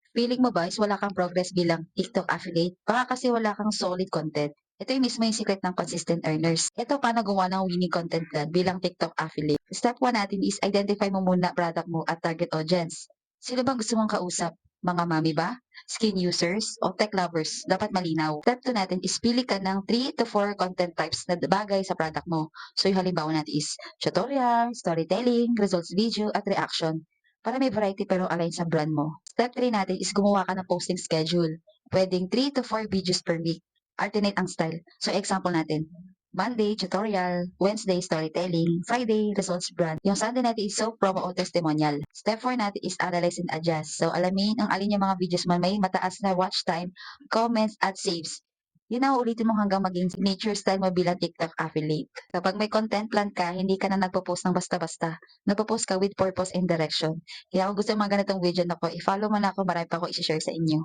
Feeling mo ba is wala kang progress bilang TikTok affiliate? Baka kasi wala kang solid content. Ito yung mismo yung secret ng consistent earners. Ito paano gumawa ng winning content plan bilang TikTok affiliate. Step 1 natin is identify mo muna product mo at target audience. Sino bang gusto mong kausap? Mga mami ba? Skin users? O tech lovers? Dapat malinaw. Step 2 natin is pili ka ng 3 to 4 content types na bagay sa product mo. So yung halimbawa natin is tutorial, storytelling, results video, at reaction para may variety pero align sa brand mo. Step 3 natin is gumawa ka ng posting schedule. Pwedeng 3 to 4 videos per week. Alternate ang style. So example natin, Monday, tutorial, Wednesday, storytelling, Friday, results brand. Yung Sunday natin is self promo o testimonial. Step 4 natin is analyze and adjust. So alamin ang alin yung mga videos mo may mataas na watch time, comments, at saves. Yun ang ulitin mo hanggang maging signature style mo bilang TikTok affiliate. Kapag may content plan ka, hindi ka na nagpo-post ng basta-basta. Nagpo-post ka with purpose and direction. Kaya kung gusto mo mga ganitong video na po, i-follow mo na ako. Marami pa ako i-share sa inyo.